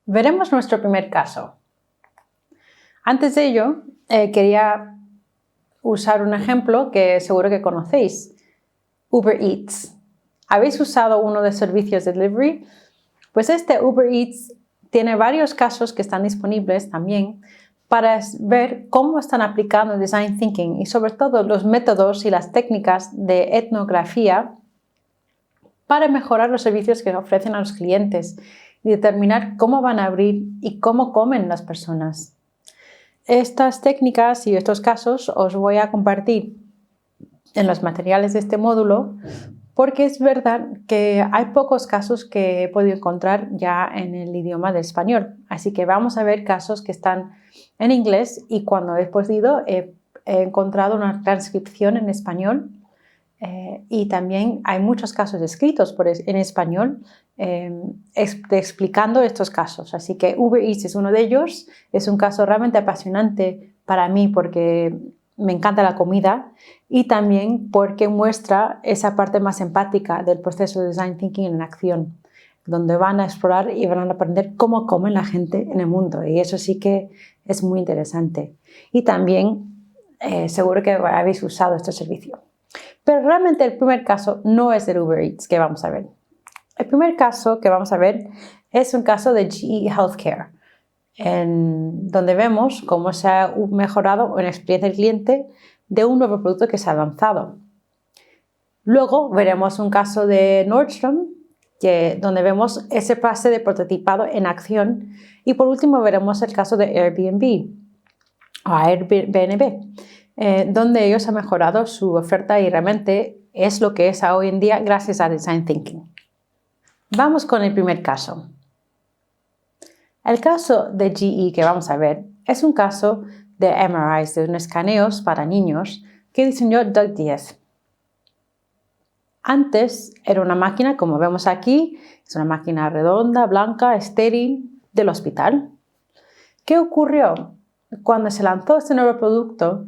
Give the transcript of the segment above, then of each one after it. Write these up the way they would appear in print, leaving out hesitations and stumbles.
Veremos nuestro primer caso. Antes de ello, quería usar un ejemplo que seguro que conocéis. Uber Eats. ¿Habéis usado uno de servicios de delivery? Pues este Uber Eats tiene varios casos que están disponibles también para ver cómo están aplicando Design Thinking y sobre todo los métodos y las técnicas de etnografía para mejorar los servicios que ofrecen a los clientes y determinar cómo van a abrir y cómo comen las personas. Estas técnicas y estos casos os voy a compartir en los materiales de este módulo porque es verdad que hay pocos casos que he podido encontrar ya en el idioma del español. Así que vamos a ver casos que están en inglés y cuando he podido he encontrado una transcripción en español y también hay muchos casos escritos en español explicando estos casos. Así que Uber Eats es uno de ellos. Es un caso realmente apasionante para mí porque me encanta la comida y también porque muestra esa parte más empática del proceso de Design Thinking en acción, donde van a explorar y van a aprender cómo comen la gente en el mundo. Y eso sí que es muy interesante. Y también seguro que habéis usado este servicio. Pero realmente el primer caso no es el Uber Eats que vamos a ver. El primer caso que vamos a ver es un caso de GE Healthcare, donde vemos cómo se ha mejorado una experiencia del cliente de un nuevo producto que se ha lanzado. Luego veremos un caso de Nordstrom, donde vemos ese pase de prototipado en acción. Y por último veremos el caso de Airbnb, o Airbnb, donde ellos han mejorado su oferta y realmente es lo que es hoy en día gracias a Design Thinking. Vamos con el primer caso. El caso de GE que vamos a ver es un caso de MRIs, de unos escaneos para niños que diseñó Doug Diaz. Antes era una máquina, como vemos aquí, es una máquina redonda, blanca, estéril del hospital. ¿Qué ocurrió? Cuando se lanzó este nuevo producto,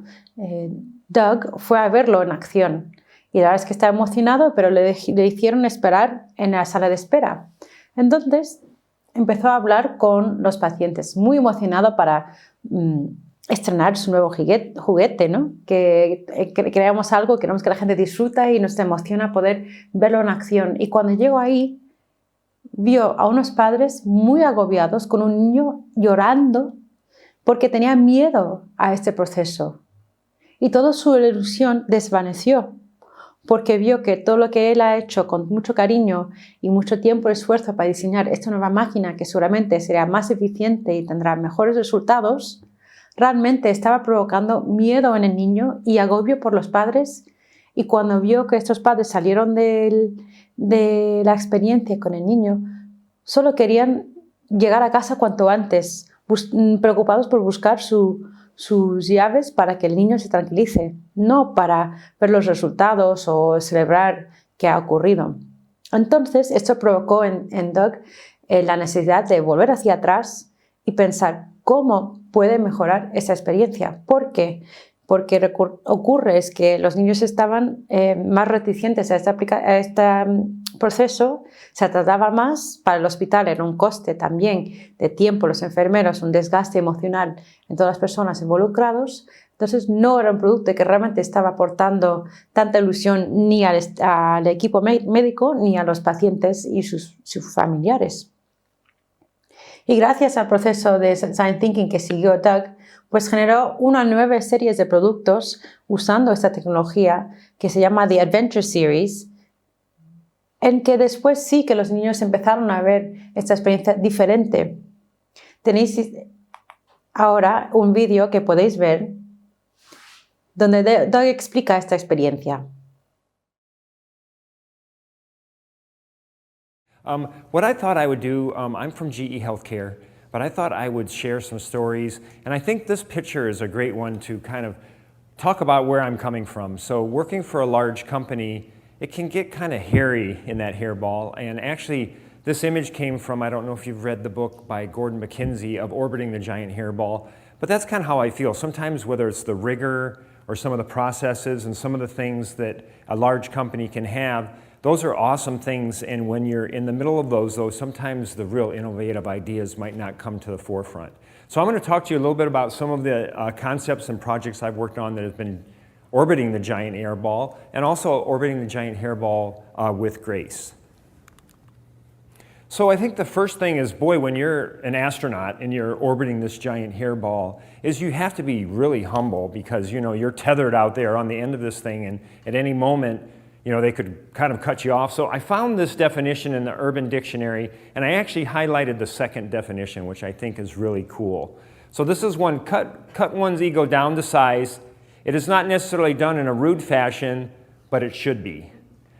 Doug fue a verlo en acción y la verdad es que estaba emocionado, pero le hicieron esperar en la sala de espera. Entonces empezó a hablar con los pacientes, muy emocionado para estrenar su nuevo juguete, ¿no? Que creamos algo, queremos que la gente disfruta y nos emociona poder verlo en acción. Y cuando llegó ahí, vio a unos padres muy agobiados con un niño llorando porque tenía miedo a este proceso. Y toda su ilusión desvaneció porque vio que todo lo que él ha hecho con mucho cariño y mucho tiempo y esfuerzo para diseñar esta nueva máquina que seguramente será más eficiente y tendrá mejores resultados, realmente estaba provocando miedo en el niño y agobio por los padres. Y cuando vio que estos padres salieron de la experiencia con el niño, solo querían llegar a casa cuanto antes, preocupados por buscar sus llaves para que el niño se tranquilice, no para ver los resultados o celebrar qué ha ocurrido. Entonces, esto provocó en Doug la necesidad de volver hacia atrás y pensar cómo puede mejorar esa experiencia. ¿Por qué? Porque ocurre es que los niños estaban más reticentes a este proceso, se trataba más para el hospital, era un coste también de tiempo, los enfermeros, un desgaste emocional en todas las personas involucradas. Entonces no era un producto que realmente estaba aportando tanta ilusión ni al equipo médico ni a los pacientes y sus familiares. Y gracias al proceso de Design Thinking que siguió Doug, pues generó una nueva serie de productos usando esta tecnología que se llama The Adventure Series, en que después sí que los niños empezaron a ver esta experiencia diferente. Tenéis ahora un vídeo que podéis ver donde Doug explica esta experiencia. What I thought I would do, I'm from GE Healthcare, but I thought I would share some stories, and I think this picture is a great one to kind of talk about where I'm coming from. So working for a large company, it can get kind of hairy in that hairball, and actually this image came from, I don't know if you've read the book by Gordon McKenzie of Orbiting the Giant Hairball, but that's kind of how I feel. Sometimes whether it's the rigor or some of the processes and some of the things that a large company can have, Those are awesome things, and when you're in the middle of those, though, sometimes the real innovative ideas might not come to the forefront. So I'm going to talk to you a little bit about some of the concepts and projects I've worked on that have been orbiting the giant airball, and also orbiting the giant hairball with grace. So I think the first thing is, boy, when you're an astronaut and you're orbiting this giant hairball, is you have to be really humble, because you're tethered out there on the end of this thing, and at any moment, they could kind of cut you off. So I found this definition in the Urban Dictionary, and I actually highlighted the second definition, which I think is really cool. So this is one: cut one's ego down to size. It is not necessarily done in a rude fashion, but it should be.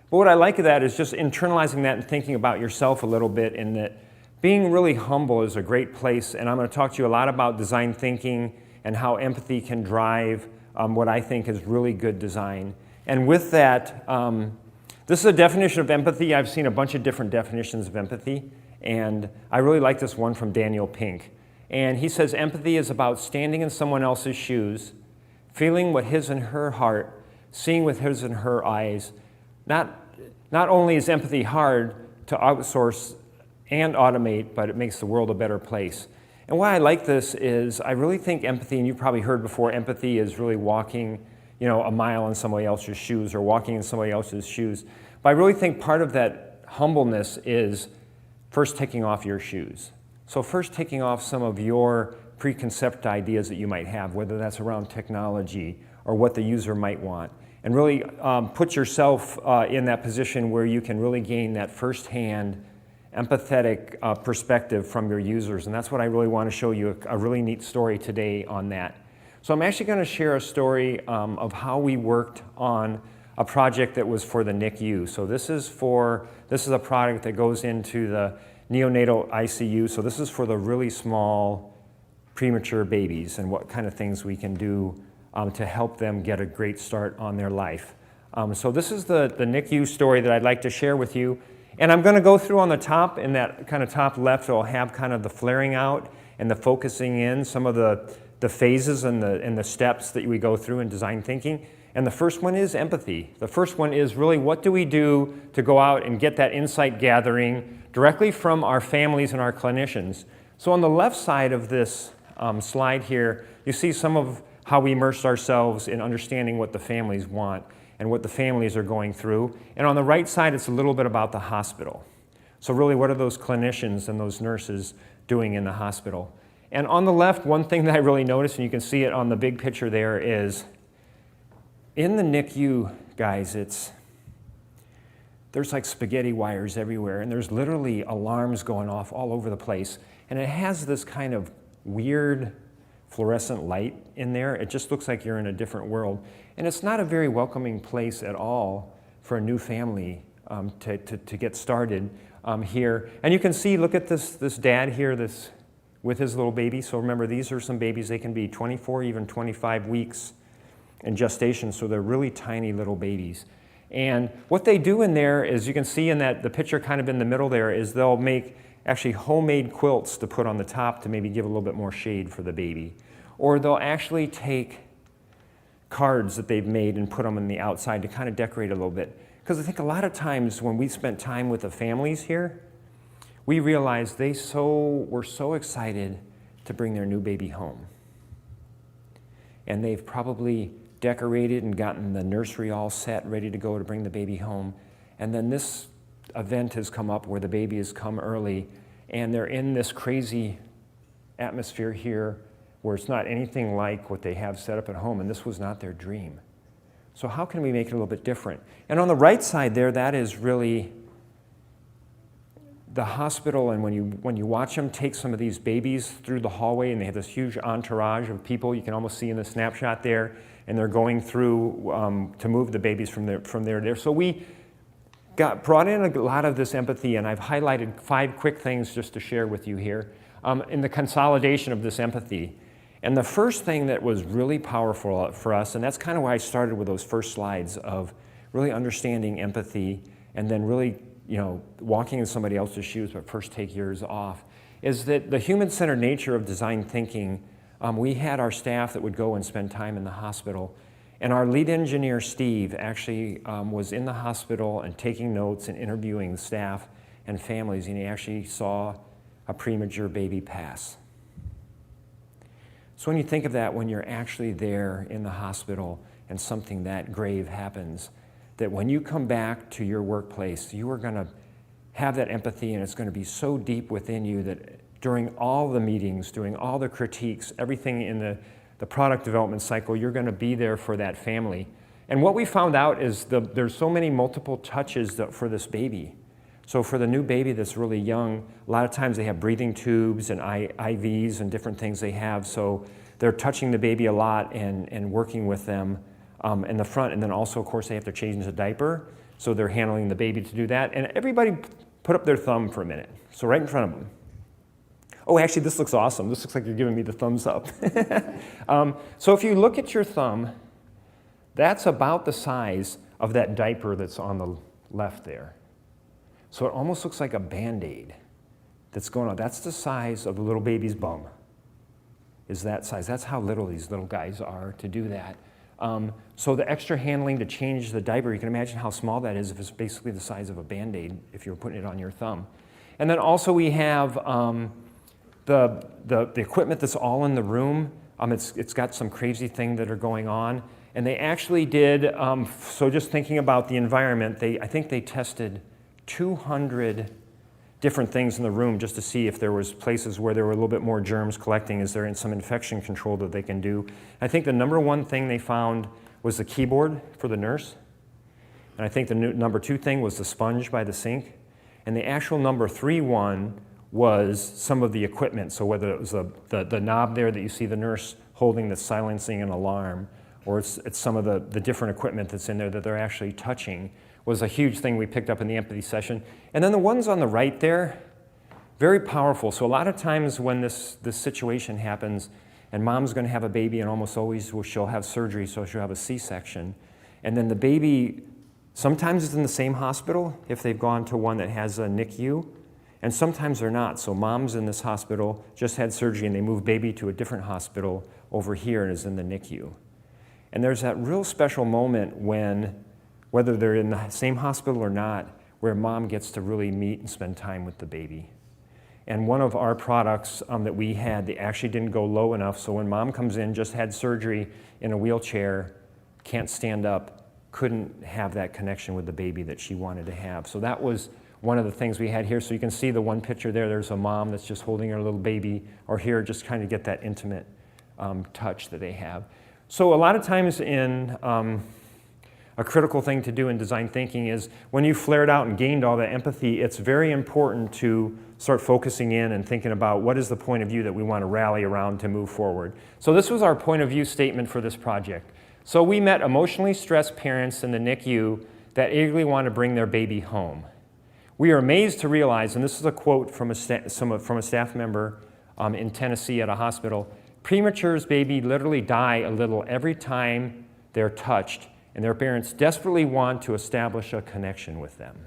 But what I like of that is just internalizing that and thinking about yourself a little bit, and that being really humble is a great place. And I'm going to talk to you a lot about design thinking and how empathy can drive what I think is really good design. And with that, this is a definition of empathy. I've seen a bunch of different definitions of empathy, and I really like this one from Daniel Pink. And he says, empathy is about standing in someone else's shoes, feeling what his and her heart, seeing with his and her eyes. Not only is empathy hard to outsource and automate, but it makes the world a better place. And why I like this is I really think empathy, and you've probably heard before, empathy is really walking, a mile in somebody else's shoes, or walking in somebody else's shoes. But I really think part of that humbleness is first taking off your shoes. So first taking off some of your preconceived ideas that you might have, whether that's around technology or what the user might want. And really put yourself in that position where you can really gain that firsthand, empathetic perspective from your users. And that's what I really want to show you, a really neat story today on that. So I'm actually going to share a story of how we worked on a project that was for the NICU. So this is a product that goes into the neonatal ICU. So this is for the really small premature babies, and what kind of things we can do to help them get a great start on their life. So this is the NICU story that I'd like to share with you. And I'm going to go through on the top, in that kind of top left, it'll have kind of the flaring out and the focusing in, some of the phases and the steps that we go through in design thinking. And the first one is empathy. The first one is really, what do we do to go out and get that insight gathering directly from our families and our clinicians? So on the left side of this slide here, you see some of how we immerse ourselves in understanding what the families want and what the families are going through. And on the right side, it's a little bit about the hospital. So really, what are those clinicians and those nurses doing in the hospital? And on the left, one thing that I really noticed, and you can see it on the big picture there, is in the NICU, guys, there's like spaghetti wires everywhere, and there's literally alarms going off all over the place. And it has this kind of weird fluorescent light in there. It just looks like you're in a different world. And it's not a very welcoming place at all for a new family to get started here. And you can see, look at this dad here with his little baby. So remember, these are some babies. They can be 24, even 25 weeks in gestation, so they're really tiny little babies. And what they do in there is, you can see in that the picture kind of in the middle there, is they'll make actually homemade quilts to put on the top to maybe give a little bit more shade for the baby. Or they'll actually take cards that they've made and put them on the outside to kind of decorate a little bit. Because I think a lot of times when we spent time with the families here, we realized they were so excited to bring their new baby home. And they've probably decorated and gotten the nursery all set, ready to go to bring the baby home. And then this event has come up where the baby has come early, and they're in this crazy atmosphere here where it's not anything like what they have set up at home, and this was not their dream. So how can we make it a little bit different? And on the right side there, that is really the hospital, and when you watch them take some of these babies through the hallway, and they have this huge entourage of people, you can almost see in the snapshot there, and they're going through to move the babies from there to there. So we brought in a lot of this empathy, and I've highlighted 5 quick things just to share with you here in the consolidation of this empathy. And the first thing that was really powerful for us, and that's kind of why I started with those first slides of really understanding empathy, and then really walking in somebody else's shoes, but first take yours off, is that the human-centered nature of design thinking, we had our staff that would go and spend time in the hospital, And our lead engineer, Steve, actually was in the hospital and taking notes and interviewing the staff and families, and he actually saw a premature baby pass. So when you think of that, when you're actually there in the hospital and something that grave happens, that when you come back to your workplace, you are going to have that empathy, and it's going to be so deep within you that during all the meetings, during all the critiques, everything in the product development cycle, you're going to be there for that family. And what we found out is there's so many multiple touches for this baby. So for the new baby that's really young, a lot of times they have breathing tubes and IVs and different things they have. So they're touching the baby a lot and working with them in the front. And then also, of course, they have to change the diaper. So they're handling the baby to do that. And everybody put up their thumb for a minute. So right in front of them. Oh, actually, this looks awesome. This looks like you're giving me the thumbs up. So if you look at your thumb, that's about the size of that diaper that's on the left there. So it almost looks like a Band-Aid that's going on. That's the size of the little baby's bum, is that size. That's how little these little guys are to do that. So the extra handling to change the diaper, you can imagine how small that is if it's basically the size of a Band-Aid if you're putting it on your thumb. And then also we have the equipment that's all in the room. It's got some crazy thing that are going on. And they actually did, so just thinking about the environment, I think they tested 200 different things in the room just to see if there was places where there were a little bit more germs collecting. Is there some infection control that they can do? I think the number one thing they found was the keyboard for the nurse. And I think the number two thing was the sponge by the sink. And the actual number 3 one was some of the equipment. So whether it was the knob there that you see the nurse holding that's silencing an alarm, or it's some of the different equipment that's in there that they're actually touching, was a huge thing we picked up in the empathy session. And then the ones on the right there, very powerful. So a lot of times when this situation happens, and mom's going to have a baby, and almost always she'll have surgery, so she'll have a C-section. And then the baby sometimes is in the same hospital if they've gone to one that has a NICU, and sometimes they're not. So mom's in this hospital, just had surgery, and they move baby to a different hospital over here and is in the NICU. And there's that real special moment when, whether they're in the same hospital or not, where mom gets to really meet and spend time with the baby. And one of our products that we had, they actually didn't go low enough, so when mom comes in, just had surgery in a wheelchair, can't stand up, couldn't have that connection with the baby that she wanted to have. So that was one of the things we had here. So you can see the one picture there, there's a mom that's just holding her little baby, or here, just kind of get that intimate touch that they have. So a lot of times in a critical thing to do in design thinking is when you flared out and gained all that empathy, it's very important to start focusing in and thinking about what is the point of view that we want to rally around to move forward. So this was our point of view statement for this project. So we met emotionally stressed parents in the NICU that eagerly want to bring their baby home. We are amazed to realize, and this is a quote from a staff member in Tennessee at a hospital, prematures baby literally die a little every time they're touched, and their parents desperately want to establish a connection with them.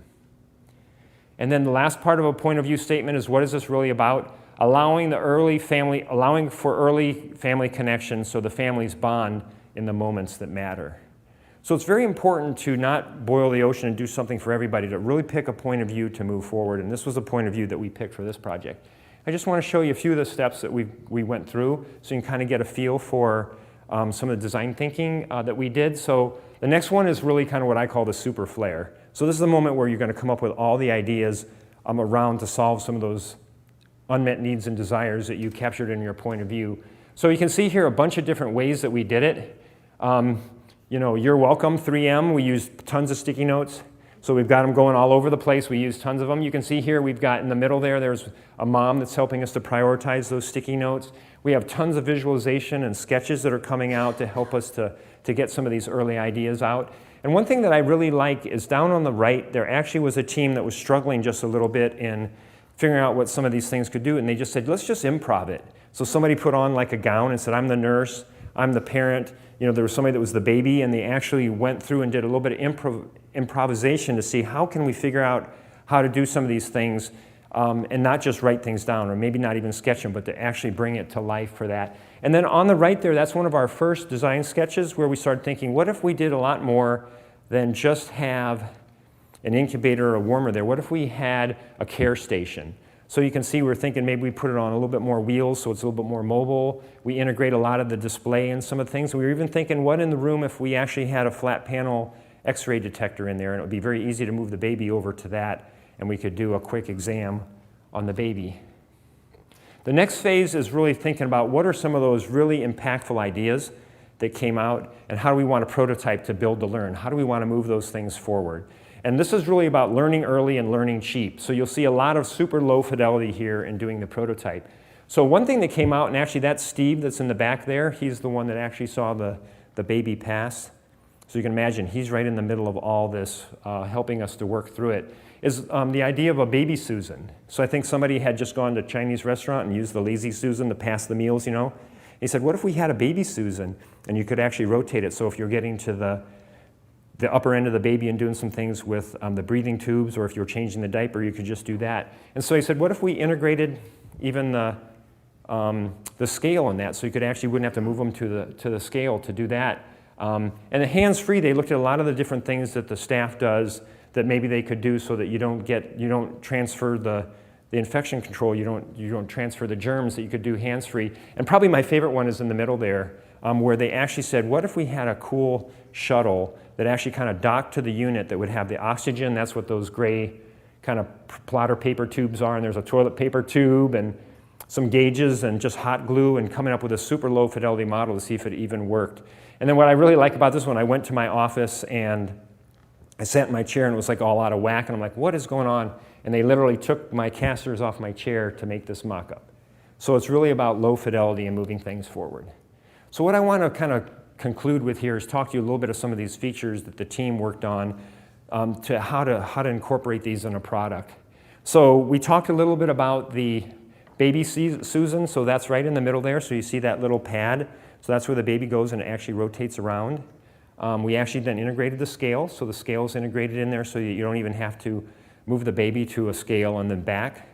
And then the last part of a point of view statement is, what is this really about? Allowing for early family connection so the families bond in the moments that matter. So it's very important to not boil the ocean and do something for everybody, to really pick a point of view to move forward. And this was a point of view that we picked for this project. I just want to show you a few of the steps that we went through so you can kind of get a feel for some of the design thinking that we did. So the next one is really kind of what I call the super flare. So this is the moment where you're going to come up with all the ideas around to solve some of those unmet needs and desires that you captured in your point of view. So you can see here a bunch of different ways that we did it. You're welcome, 3M. We used tons of sticky notes. So we've got them going all over the place. We use tons of them. You can see here we've got in the middle there's a mom that's helping us to prioritize those sticky notes. We have tons of visualization and sketches that are coming out to help us to get some of these early ideas out. And one thing that I really like is down on the right, there actually was a team that was struggling just a little bit in figuring out what some of these things could do. And they just said, let's just improv it. So somebody put on like a gown and said, I'm the nurse, I'm the parent. There was somebody that was the baby, and they actually went through and did a little bit of improvisation to see how can we figure out how to do some of these things and not just write things down, or maybe not even sketch them, but to actually bring it to life for that. And then on the right there, that's one of our first design sketches where we started thinking, what if we did a lot more than just have an incubator or a warmer there? What if we had a care station? So you can see we're thinking maybe we put it on a little bit more wheels so it's a little bit more mobile. We integrate a lot of the display and some of the things. We were even thinking, what in the room if we actually had a flat panel X-ray detector in there, and it would be very easy to move the baby over to that, and we could do a quick exam on the baby. The next phase is really thinking about what are some of those really impactful ideas that came out, and how do we want to prototype to build to learn? How do we want to move those things forward? And this is really about learning early and learning cheap. So you'll see a lot of super low fidelity here in doing the prototype. So one thing that came out, and actually that's Steve that's in the back there, he's the one that actually saw the baby pass. So you can imagine he's right in the middle of all this, helping us to work through it, is the idea of a baby Susan. So I think somebody had just gone to a Chinese restaurant and used the lazy Susan to pass the meals, you know. He said, what if we had a baby Susan and you could actually rotate it, so if you're getting to the upper end of the baby and doing some things with the breathing tubes, or if you're changing the diaper, you could just do that. And so he said, what if we integrated even the scale in that, so you wouldn't have to move them to the scale to do that. And the hands-free, they looked at a lot of the different things that the staff does that maybe they could do so that you don't transfer the infection control, you don't transfer the germs, that you could do hands-free. And probably my favorite one is in the middle there, where they actually said, what if we had a cool shuttle that actually kind of docked to the unit that would have the oxygen? That's what those gray kind of plotter paper tubes are, and there's a toilet paper tube and some gauges and just hot glue, and coming up with a super low fidelity model to see if it even worked. And then what I really like about this one, I went to my office and I sat in my chair and it was like all out of whack, and I'm like, what is going on? And they literally took my casters off my chair to make this mock-up. So it's really about low fidelity and moving things forward. So what I want to kind of conclude with here is talk to you a little bit of some of these features that the team worked on, to how to incorporate these in a product. So we talked a little bit about the baby Susan, so that's right in the middle there. So you see that little pad. So that's where the baby goes and it actually rotates around. We actually then integrated the scale, so the scale is integrated in there so that you don't even have to move the baby to a scale and then back.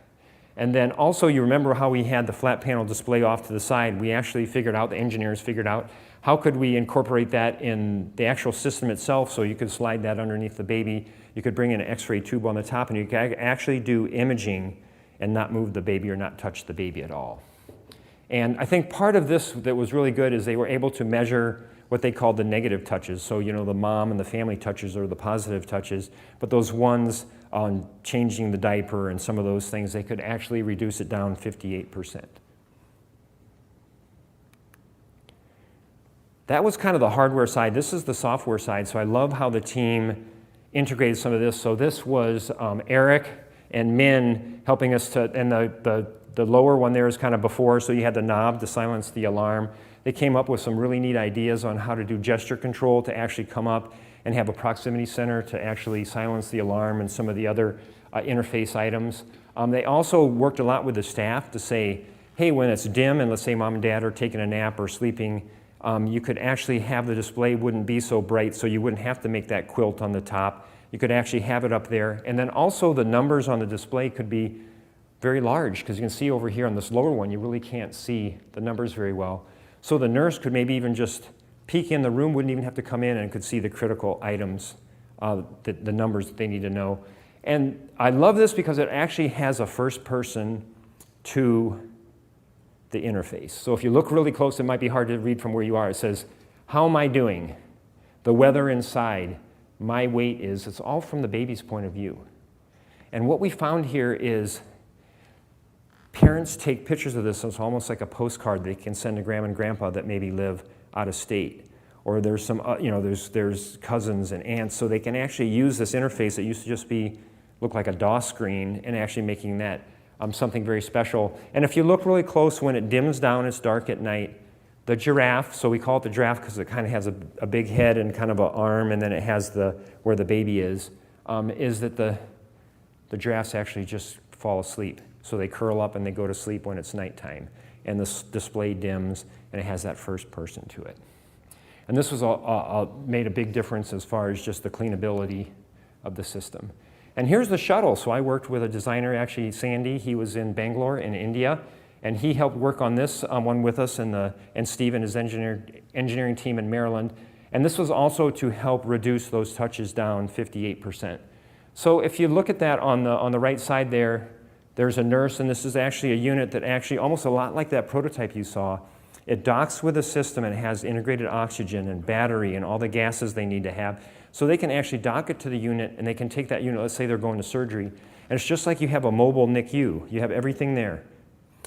And then also you remember how we had the flat panel display off to the side. We actually figured out, the engineers figured out, how could we incorporate that in the actual system itself, so you could slide that underneath the baby. You could bring in an X-ray tube on the top, and you could actually do imaging and not move the baby or not touch the baby at all. And I think part of this that was really good is they were able to measure what they called the negative touches. So, you know, the mom and the family touches are the positive touches, but those ones on changing the diaper and some of those things, they could actually reduce it down 58%. That was kind of the hardware side. This is the software side, so I love how the team integrated some of this. So this was Eric and Min helping us to, and the lower one there is kind of before, so you had the knob to silence the alarm. They came up with some really neat ideas on how to do gesture control to actually come up and have a proximity center to actually silence the alarm and some of the other interface items. They also worked a lot with the staff to say, hey, when it's dim and let's say mom and dad are taking a nap or sleeping, you could actually have the display wouldn't be so bright, so you wouldn't have to make that quilt on the top. You could actually have it up there. And then also the numbers on the display could be very large, because you can see over here on this lower one, you really can't see the numbers very well. So the nurse could maybe even just peek in the room, wouldn't even have to come in, and could see the critical items, the numbers that they need to know. And I love this because it actually has a first person to the interface. So if you look really close, it might be hard to read from where you are. It says, how am I doing? The weather inside, my weight is, it's all from the baby's point of view. And what we found here is parents take pictures of this, so it's almost like a postcard they can send to grandma and grandpa that maybe live out of state. Or there's some, there's cousins and aunts, so they can actually use this interface that used to just look like a DOS screen, and actually making that something very special. And if you look really close, when it dims down, it's dark at night, the giraffe, so we call it the giraffe because it kind of has a big head and kind of an arm, and then it has where the baby is that the giraffes actually just fall asleep. So they curl up and they go to sleep when it's nighttime. And the display dims, and it has that first person to it. And this was made a big difference as far as just the cleanability of the system. And here's the shuttle. So I worked with a designer, actually Sandy. He was in Bangalore in India, and he helped work on this one with us, and Steve and his engineering team in Maryland. And this was also to help reduce those touches down 58%. So if you look at that on the right side there, there's a nurse, and this is actually a unit that actually, almost a lot like that prototype you saw, it docks with a system and it has integrated oxygen and battery and all the gases they need to have. So they can actually dock it to the unit, and they can take that unit, let's say they're going to surgery, and it's just like you have a mobile NICU. You have everything there.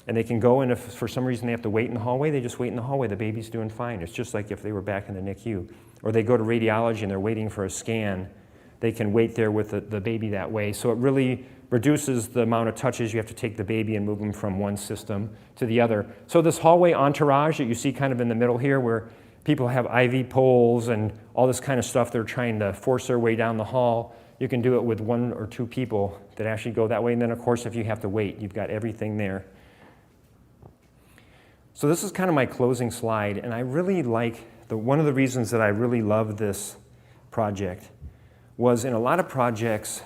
And they can go, and if for some reason they have to wait in the hallway, they just wait in the hallway. The baby's doing fine. It's just like if they were back in the NICU. Or they go to radiology and they're waiting for a scan. They can wait there with the baby that way. So it really reduces the amount of touches you have to take the baby and move them from one system to the other. So this hallway entourage that you see kind of in the middle here, where people have IV poles and all this kind of stuff, they're trying to force their way down the hall. You can do it with 1 or 2 people that actually go that way. And then, of course, if you have to wait, you've got everything there. So this is kind of my closing slide, and I really like, one of the reasons that I really love this project was in a lot of projects,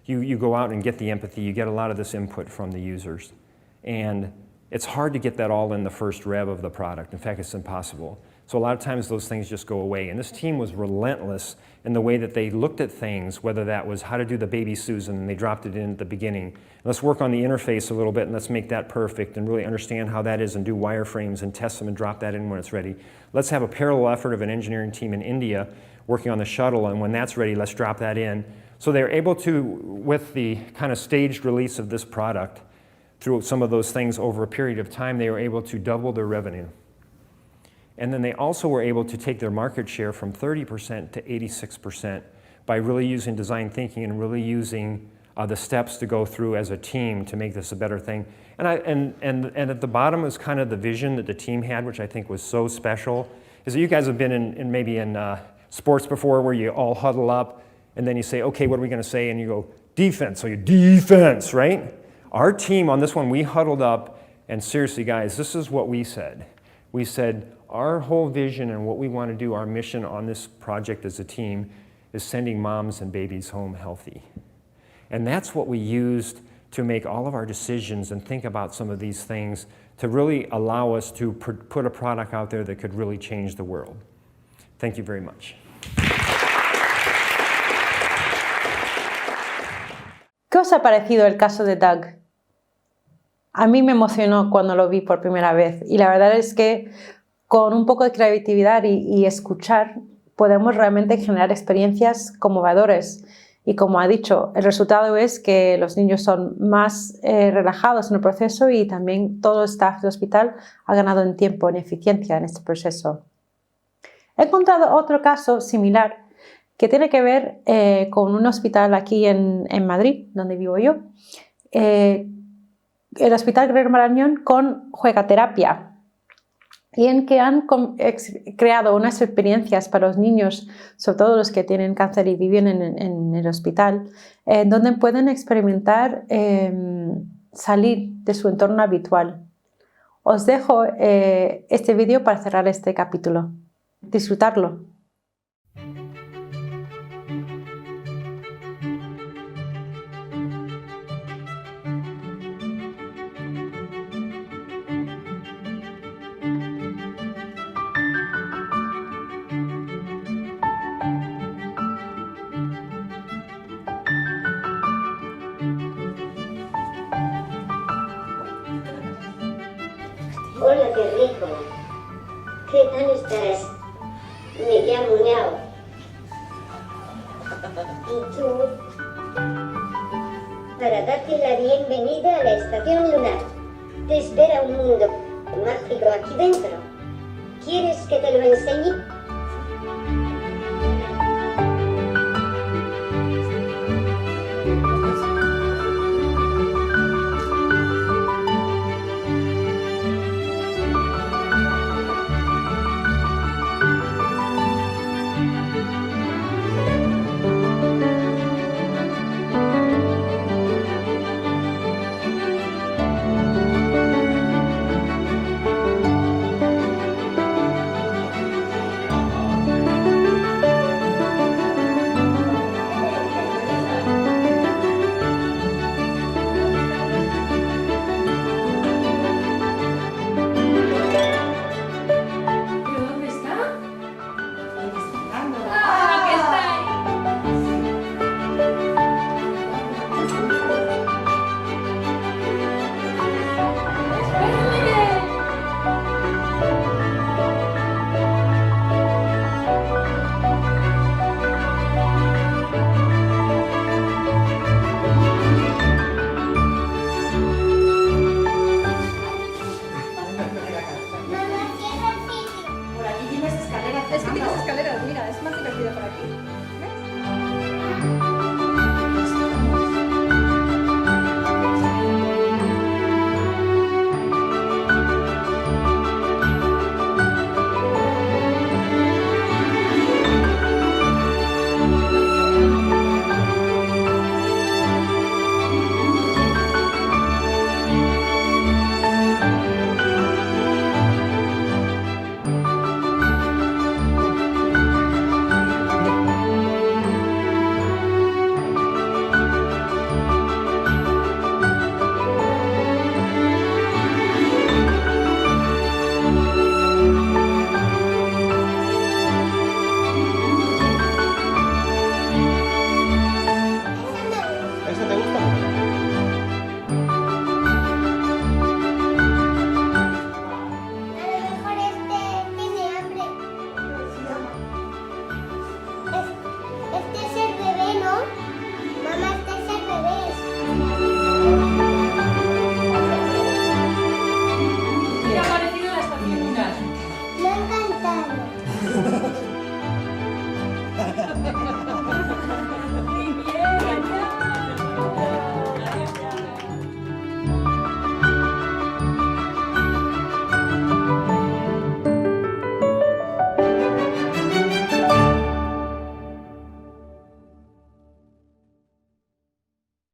you go out and get the empathy, you get a lot of this input from the users. And it's hard to get that all in the first rev of the product. In fact, it's impossible. So a lot of times those things just go away. And this team was relentless in the way that they looked at things, whether that was how to do the baby Susan, and they dropped it in at the beginning. Let's work on the interface a little bit, and let's make that perfect and really understand how that is and do wireframes and test them and drop that in when it's ready. Let's have a parallel effort of an engineering team in India working on the shuttle, and when that's ready, let's drop that in. So they're able to, with the kind of staged release of this product, through some of those things over a period of time, they were able to double their revenue. And then they also were able to take their market share from 30% to 86% by really using design thinking and really using the steps to go through as a team to make this a better thing. And at the bottom is kind of the vision that the team had, which I think was so special, is that you guys have been in maybe in sports before where you all huddle up and then you say, okay, what are we going to say? And you go, defense, so you defense, right? Our team on this one, we huddled up, and seriously, guys, this is what we said. We said, our whole vision and what we want to do, our mission on this project as a team, is sending moms and babies home healthy. And that's what we used to make all of our decisions and think about some of these things to really allow us to put a product out there that could really change the world. Thank you very much. ¿Qué os ha parecido el caso de Doug? A mí me emocionó cuando lo vi por primera vez, y la verdad es que con un poco de creatividad y escuchar podemos realmente generar experiencias conmovedoras. Y como ha dicho, el resultado es que los niños son más relajados en el proceso, y también todo el staff del hospital ha ganado en tiempo, en eficiencia en este proceso. He encontrado otro caso similar que tiene que ver con un hospital aquí en Madrid, donde vivo yo. El Hospital Guerrero Marañón con juegaterapia, y en que han creado unas experiencias para los niños, sobre todo los que tienen cáncer y viven en el hospital, donde pueden experimentar salir de su entorno habitual. Os dejo este vídeo para cerrar este capítulo. Disfrutarlo. Hola, qué rico. ¿Qué tal estás? Me llamo Nao. ¿Y tú? Para darte la bienvenida a la estación lunar. Te espera un mundo mágico aquí dentro. ¿Quieres que te lo enseñe?